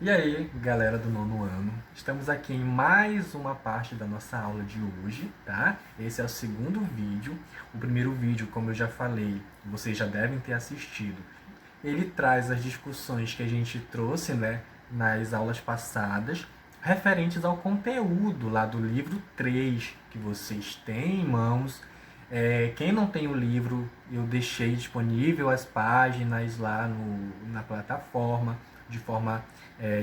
E aí, galera do nono ano, estamos aqui em mais uma parte da nossa aula de hoje, tá? Esse é o segundo vídeo. O primeiro vídeo, como eu já falei, vocês já devem ter assistido. Ele traz as discussões que a gente trouxe, né, nas aulas passadas, referentes ao conteúdo lá do livro 3 que vocês têm em mãos. Quem não tem o livro, eu deixei disponível as páginas lá na plataforma, de forma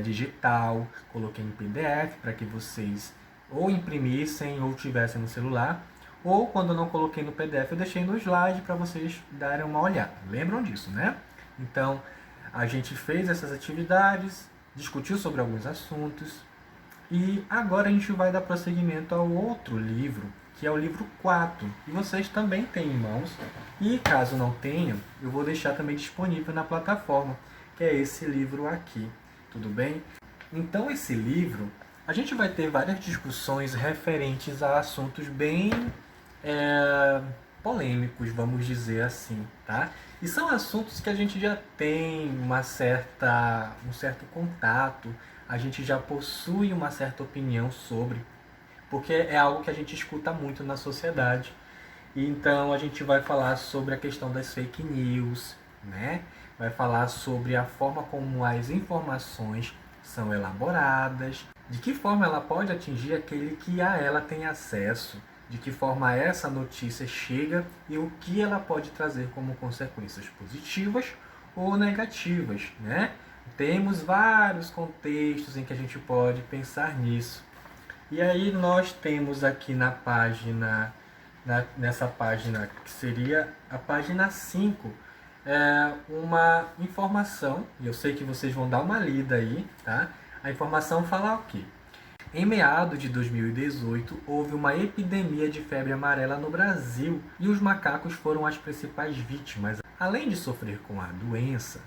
digital, coloquei em PDF para que vocês ou imprimissem ou tivessem no celular, ou quando eu não coloquei no PDF, eu deixei no slide para vocês darem uma olhada. Lembram disso, né? Então, a gente fez essas atividades, discutiu sobre alguns assuntos, e agora a gente vai dar prosseguimento ao outro livro, que é o livro 4, que vocês também têm em mãos. E caso não tenham, eu vou deixar também disponível na plataforma, que é esse livro aqui, tudo bem? Então esse livro, a gente vai ter várias discussões referentes a assuntos bem polêmicos, vamos dizer assim, tá? E são assuntos que a gente já tem um certo contato, a gente já possui uma certa opinião sobre, porque é algo que a gente escuta muito na sociedade. Então a gente vai falar sobre a questão das fake news, né? Vai falar sobre a forma como as informações são elaboradas, de que forma ela pode atingir aquele que a ela tem acesso, de que forma essa notícia chega e o que ela pode trazer como consequências positivas ou negativas, né? Temos vários contextos em que a gente pode pensar nisso. E aí nós temos aqui nessa página que seria a página 5, uma informação, e eu sei que vocês vão dar uma lida aí, tá? A informação fala o quê? Em meados de 2018, houve uma epidemia de febre amarela no Brasil e os macacos foram as principais vítimas. Além de sofrer com a doença,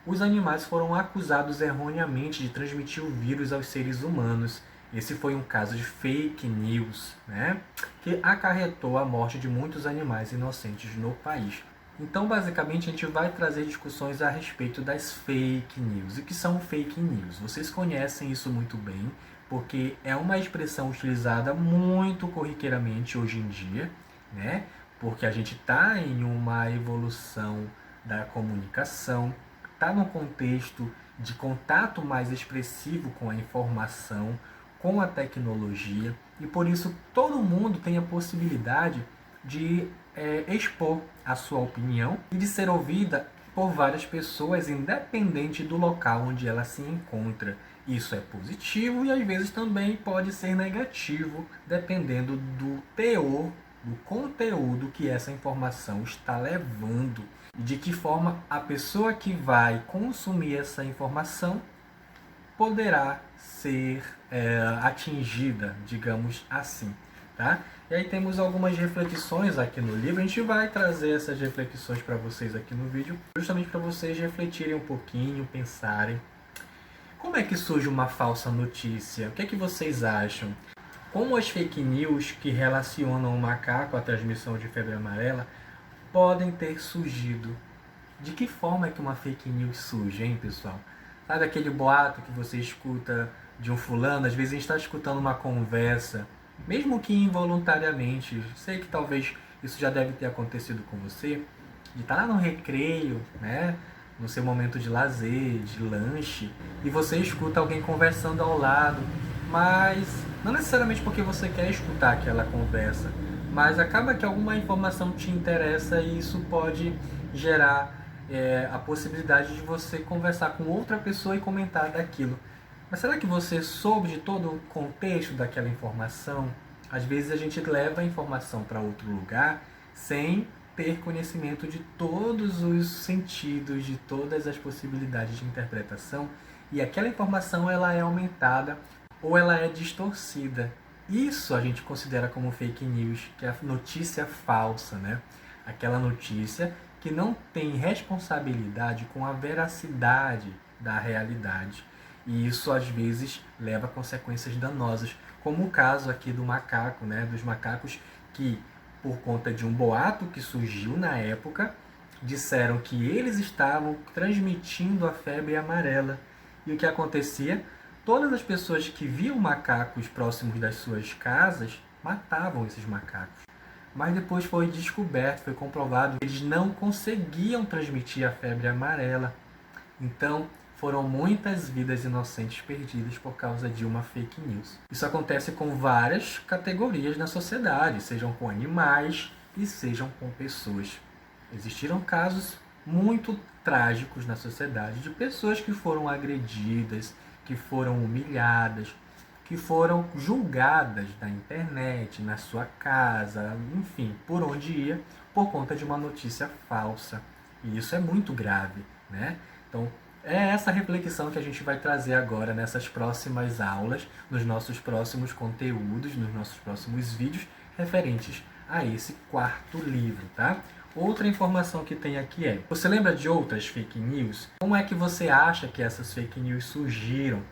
os animais foram acusados erroneamente de transmitir o vírus aos seres humanos. Esse foi um caso de fake news, né? Que acarretou a morte de muitos animais inocentes no país. Então, basicamente, a gente vai trazer discussões a respeito das fake news. E o que são fake news? Vocês conhecem isso muito bem, porque é uma expressão utilizada muito corriqueiramente hoje em dia, né? Porque a gente está em uma evolução da comunicação, está num contexto de contato mais expressivo com a informação, com a tecnologia, e por isso todo mundo tem a possibilidade de expor a sua opinião e de ser ouvida por várias pessoas, independente do local onde ela se encontra. Isso é positivo e às vezes também pode ser negativo, dependendo do teor, do conteúdo que essa informação está levando e de que forma a pessoa que vai consumir essa informação poderá ser atingida, digamos assim, tá? E aí temos algumas reflexões aqui no livro. A gente vai trazer essas reflexões para vocês aqui no vídeo, justamente para vocês refletirem um pouquinho, pensarem. Como é que surge uma falsa notícia? O que é que vocês acham? Como as fake news que relacionam o macaco à transmissão de febre amarela podem ter surgido? De que forma é que uma fake news surge, hein, pessoal? Sabe aquele boato que você escuta de um fulano? Às vezes a gente está escutando uma conversa, mesmo que involuntariamente. Sei que talvez isso já deve ter acontecido com você, de estar lá no recreio, né? No seu momento de lazer, de lanche, e você escuta alguém conversando ao lado, mas não necessariamente porque você quer escutar aquela conversa, mas acaba que alguma informação te interessa e isso pode gerar a possibilidade de você conversar com outra pessoa e comentar daquilo. Mas será que você soube de todo o contexto daquela informação? Às vezes a gente leva a informação para outro lugar sem ter conhecimento de todos os sentidos, de todas as possibilidades de interpretação, e aquela informação ela é aumentada ou ela é distorcida. Isso a gente considera como fake news, que é a notícia falsa, né? Aquela notícia que não tem responsabilidade com a veracidade da realidade. E isso às vezes leva a consequências danosas, como o caso aqui do macaco, né? Dos macacos que, por conta de um boato que surgiu na época, disseram que eles estavam transmitindo a febre amarela. E o que acontecia? Todas as pessoas que viam macacos próximos das suas casas matavam esses macacos. Mas depois foi descoberto, foi comprovado que eles não conseguiam transmitir a febre amarela. Então, foram muitas vidas inocentes perdidas por causa de uma fake news. Isso acontece com várias categorias na sociedade, sejam com animais e sejam com pessoas. Existiram casos muito trágicos na sociedade de pessoas que foram agredidas, que foram humilhadas, que foram julgadas na internet, na sua casa, enfim, por onde ia, por conta de uma notícia falsa. E isso é muito grave, né? Então, é essa reflexão que a gente vai trazer agora nessas próximas aulas, nos nossos próximos conteúdos, nos nossos próximos vídeos referentes a esse quarto livro, tá? Outra informação que tem aqui é, você lembra de outras fake news? Como é que você acha que essas fake news surgiram?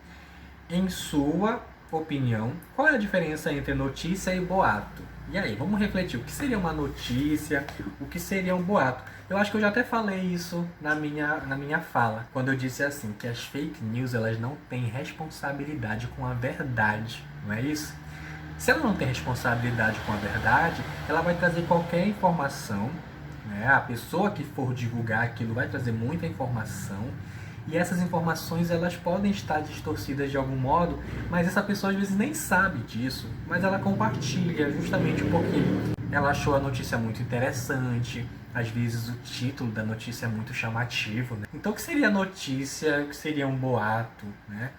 Em sua opinião, qual é a diferença entre notícia e boato? E aí, vamos refletir, o que seria uma notícia, o que seria um boato? Eu acho que eu já até falei isso na minha fala, quando eu disse assim, que as fake news elas não têm responsabilidade com a verdade, não é isso? Se ela não tem responsabilidade com a verdade, ela vai trazer qualquer informação, né? A pessoa que for divulgar aquilo vai trazer muita informação, e essas informações elas podem estar distorcidas de algum modo, mas essa pessoa às vezes nem sabe disso, mas ela compartilha justamente porque ela achou a notícia muito interessante, às vezes o título da notícia é muito chamativo, né? Então o que seria notícia, o que seria um boato, né?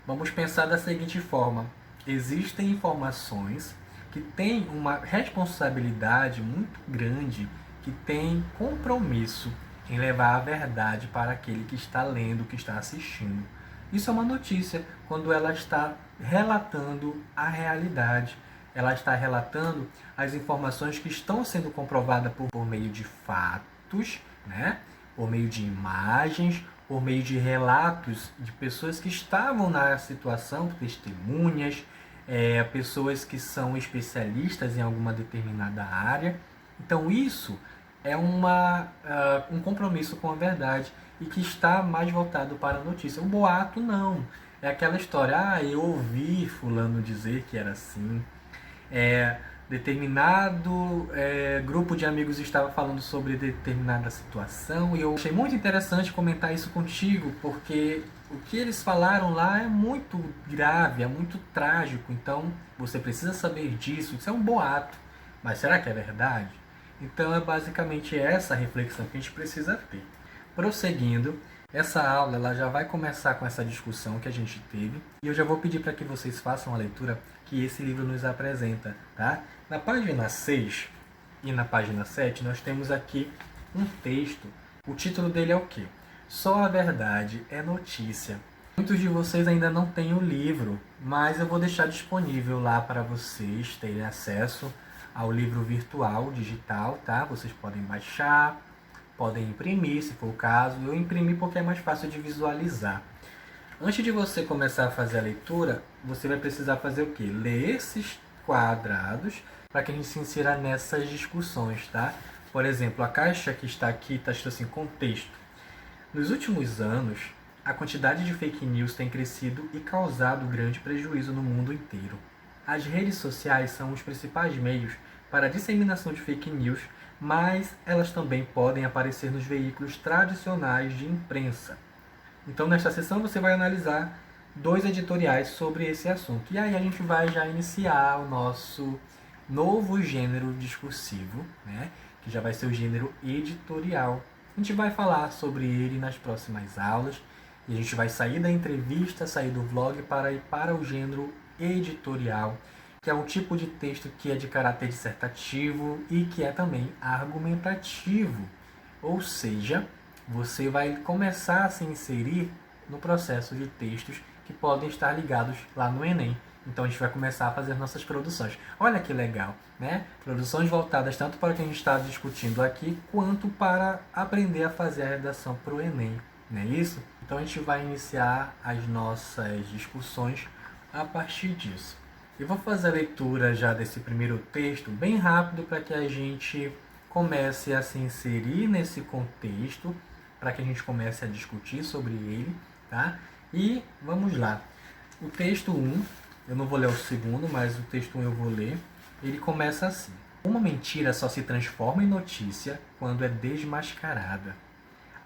Vamos pensar da seguinte forma, existem informações que têm uma responsabilidade muito grande, que têm compromisso em levar a verdade para aquele que está lendo, que está assistindo. Isso é uma notícia, quando ela está relatando a realidade. Ela está relatando as informações que estão sendo comprovadas por meio de fatos, né? Por meio de imagens, por meio de relatos de pessoas que estavam na situação, testemunhas, pessoas que são especialistas em alguma determinada área. Então isso é um compromisso com a verdade e que está mais voltado para a notícia. O boato não. É aquela história, eu ouvi fulano dizer que era assim, determinado grupo de amigos estava falando sobre determinada situação e eu achei muito interessante comentar isso contigo, porque o que eles falaram lá é muito grave, é muito trágico, então você precisa saber disso. Isso é um boato, mas será que é verdade? Então é basicamente essa reflexão que a gente precisa ter. Prosseguindo, essa aula ela já vai começar com essa discussão que a gente teve e eu já vou pedir para que vocês façam a leitura que esse livro nos apresenta, tá? Na página 6 e na página 7 nós temos aqui um texto. O título dele é o quê? Só a verdade é notícia. Muitos de vocês ainda não têm o livro, mas eu vou deixar disponível lá para vocês terem acesso ao livro virtual, digital, tá? Vocês podem baixar, podem imprimir, se for o caso. Eu imprimi porque é mais fácil de visualizar. Antes de você começar a fazer a leitura, você vai precisar fazer o quê? Ler esses quadrados para que a gente se insira nessas discussões, tá? Por exemplo, a caixa que está aqui está escrito assim, contexto. Nos últimos anos, a quantidade de fake news tem crescido e causado grande prejuízo no mundo inteiro. As redes sociais são os principais meios para a disseminação de fake news, mas elas também podem aparecer nos veículos tradicionais de imprensa. Então, nesta sessão, você vai analisar 2 editoriais sobre esse assunto. E aí a gente vai já iniciar o nosso novo gênero discursivo, né? Que já vai ser o gênero editorial. A gente vai falar sobre ele nas próximas aulas. E a gente vai sair da entrevista, sair do vlog para ir para o gênero editorial, que é um tipo de texto que é de caráter dissertativo e que é também argumentativo. Ou seja, você vai começar a se inserir no processo de textos que podem estar ligados lá no Enem. Então a gente vai começar a fazer nossas produções. Olha que legal, né? Produções voltadas tanto para o que a gente está discutindo aqui, quanto para aprender a fazer a redação para o Enem. Não é isso? Então a gente vai iniciar as nossas discussões a partir disso. Eu vou fazer a leitura já desse primeiro texto bem rápido para que a gente comece a se inserir nesse contexto, para que a gente comece a discutir sobre ele, tá? E vamos lá. O texto 1, eu não vou ler o segundo, mas o texto 1 eu vou ler. Ele começa assim: uma mentira só se transforma em notícia quando é desmascarada.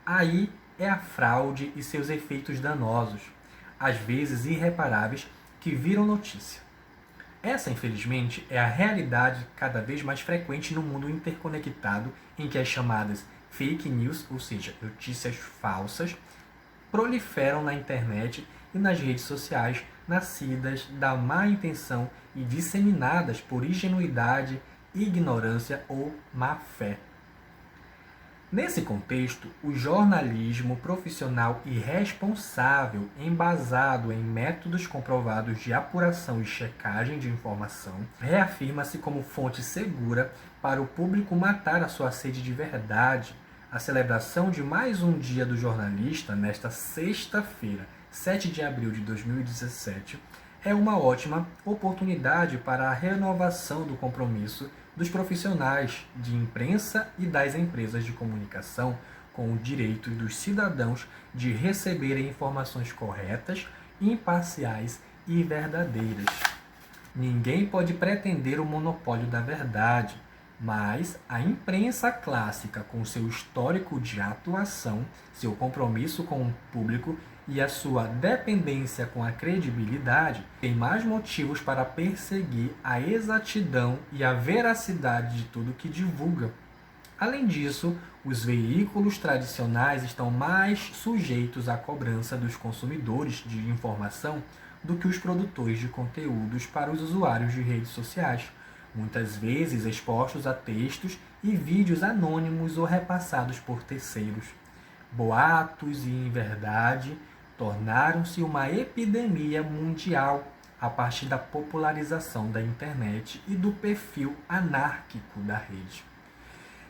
Aí é a fraude e seus efeitos danosos, às vezes irreparáveis, que viram notícia. Essa, infelizmente, é a realidade cada vez mais frequente no mundo interconectado em que as chamadas fake news, ou seja, notícias falsas, proliferam na internet e nas redes sociais, nascidas da má intenção e disseminadas por ingenuidade, ignorância ou má fé. Nesse contexto, o jornalismo profissional e responsável, embasado em métodos comprovados de apuração e checagem de informação, reafirma-se como fonte segura para o público matar a sua sede de verdade. A celebração de mais um Dia do Jornalista, nesta sexta-feira, 7 de abril de 2017, é uma ótima oportunidade para a renovação do compromisso dos profissionais de imprensa e das empresas de comunicação com o direito dos cidadãos de receberem informações corretas, imparciais e verdadeiras. Ninguém pode pretender o monopólio da verdade, mas a imprensa clássica, com seu histórico de atuação, seu compromisso com o público e a sua dependência com a credibilidade, tem mais motivos para perseguir a exatidão e a veracidade de tudo que divulga. Além disso, os veículos tradicionais estão mais sujeitos à cobrança dos consumidores de informação do que os produtores de conteúdos para os usuários de redes sociais, muitas vezes expostos a textos e vídeos anônimos ou repassados por terceiros. Boatos e inverdade tornaram-se uma epidemia mundial a partir da popularização da internet e do perfil anárquico da rede.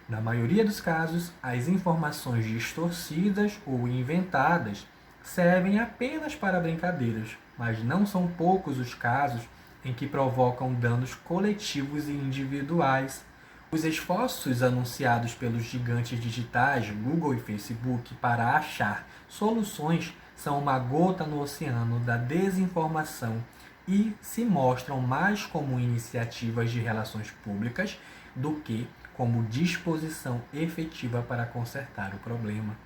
Na maioria dos casos, as informações distorcidas ou inventadas servem apenas para brincadeiras, mas não são poucos os casos em que provocam danos coletivos e individuais. Os esforços anunciados pelos gigantes digitais Google e Facebook para achar soluções são uma gota no oceano da desinformação e se mostram mais como iniciativas de relações públicas do que como disposição efetiva para consertar o problema.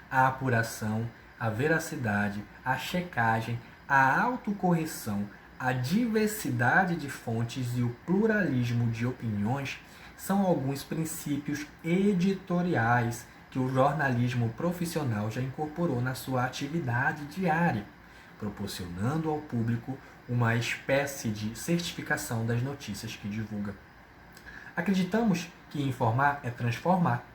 A apuração, a veracidade, a checagem, a autocorreção, a diversidade de fontes e o pluralismo de opiniões são alguns princípios editoriais que o jornalismo profissional já incorporou na sua atividade diária, proporcionando ao público uma espécie de certificação das notícias que divulga. Acreditamos que informar é transformar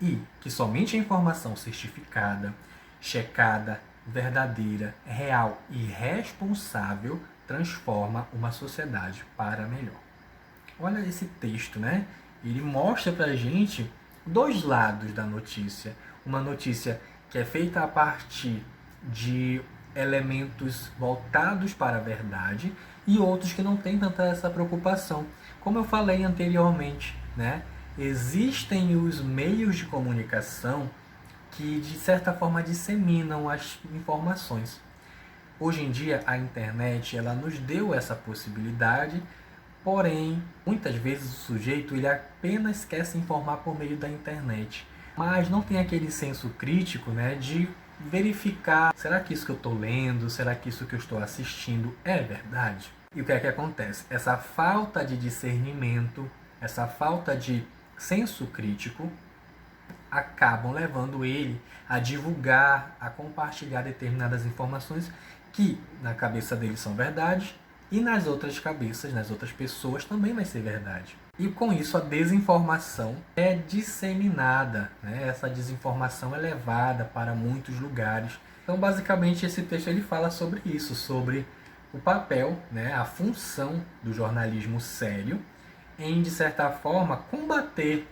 e que somente a informação certificada, checada, verdadeira, real e responsável transforma uma sociedade para melhor. Olha esse texto, né? Ele mostra pra gente dois lados da notícia. Uma notícia que é feita a partir de elementos voltados para a verdade e outros que não têm tanta essa preocupação. Como eu falei anteriormente, né? Existem os meios de comunicação que, de certa forma, disseminam as informações. Hoje em dia, a internet ela nos deu essa possibilidade, porém, muitas vezes o sujeito ele apenas quer se informar por meio da internet, mas não tem aquele senso crítico, né, de verificar, será que isso que eu estou lendo, será que isso que eu estou assistindo é verdade? E o que é que acontece? Essa falta de discernimento, essa falta de senso crítico, acabam levando ele a divulgar, a compartilhar determinadas informações que na cabeça dele são verdade e nas outras cabeças, nas outras pessoas também vai ser verdade. E com isso a desinformação é disseminada, né? Essa desinformação é levada para muitos lugares. Então basicamente esse texto ele fala sobre isso, sobre o papel, né? A função do jornalismo sério em, de certa forma, combater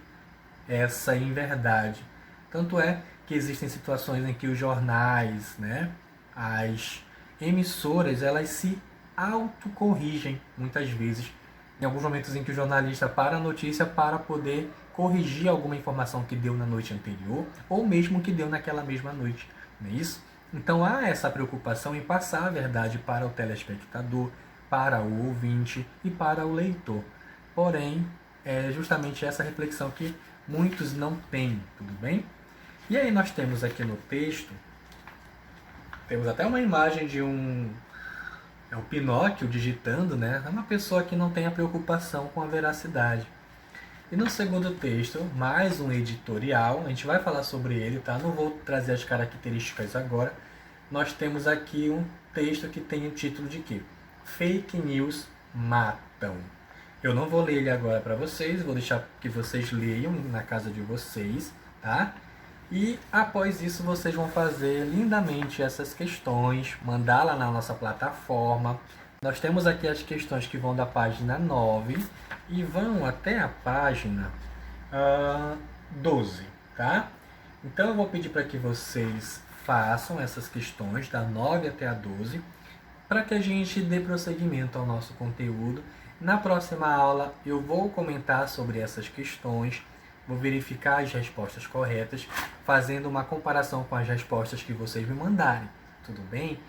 essa inverdade. Tanto é que existem situações em que os jornais, né, as emissoras, elas se autocorrigem muitas vezes. Em alguns momentos em que o jornalista para a notícia para poder corrigir alguma informação que deu na noite anterior ou mesmo que deu naquela mesma noite. Não é isso? Então há essa preocupação em passar a verdade para o telespectador, para o ouvinte e para o leitor. Porém, é justamente essa reflexão que muitos não têm, tudo bem? E aí nós temos aqui no texto, temos até uma imagem de é o Pinóquio digitando, né? É uma pessoa que não tem a preocupação com a veracidade. E no segundo texto, mais um editorial, a gente vai falar sobre ele, tá? Não vou trazer as características agora. Nós temos aqui um texto que tem o título de quê? Fake News matam. Eu não vou ler ele agora para vocês, vou deixar que vocês leiam na casa de vocês, tá? E após isso vocês vão fazer lindamente essas questões, mandá-la na nossa plataforma. Nós temos aqui as questões que vão da página 9 e vão até a página 12, tá? Então eu vou pedir para que vocês façam essas questões da 9 até a 12, para que a gente dê prosseguimento ao nosso conteúdo. Na próxima aula eu vou comentar sobre essas questões, vou verificar as respostas corretas, fazendo uma comparação com as respostas que vocês me mandarem, tudo bem?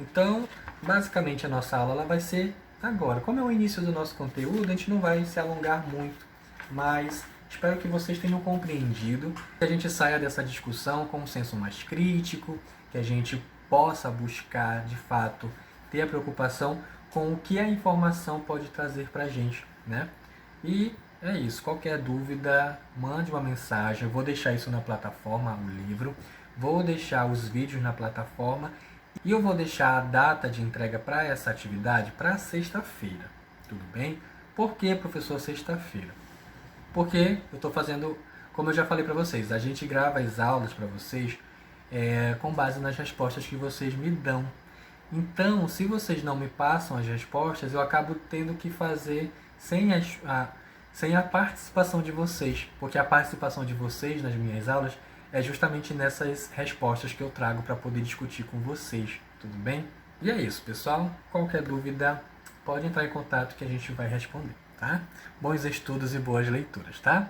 Então, basicamente a nossa aula ela vai ser agora. Como é o início do nosso conteúdo, a gente não vai se alongar muito, mas espero que vocês tenham compreendido, que a gente saia dessa discussão com um senso mais crítico, que a gente possa buscar, de fato, ter a preocupação com o que a informação pode trazer para a gente, né? E é isso. Qualquer dúvida, mande uma mensagem. Eu vou deixar isso na plataforma, o livro. Vou deixar os vídeos na plataforma. E eu vou deixar a data de entrega para essa atividade para sexta-feira. Tudo bem? Por que, professor, sexta-feira? Porque eu estou fazendo, como eu já falei para vocês, a gente grava as aulas para vocês com base nas respostas que vocês me dão. Então, se vocês não me passam as respostas, eu acabo tendo que fazer sem a participação de vocês, porque a participação de vocês nas minhas aulas é justamente nessas respostas que eu trago para poder discutir com vocês, tudo bem? E é isso, pessoal. Qualquer dúvida, pode entrar em contato que a gente vai responder, tá? Bons estudos e boas leituras, tá?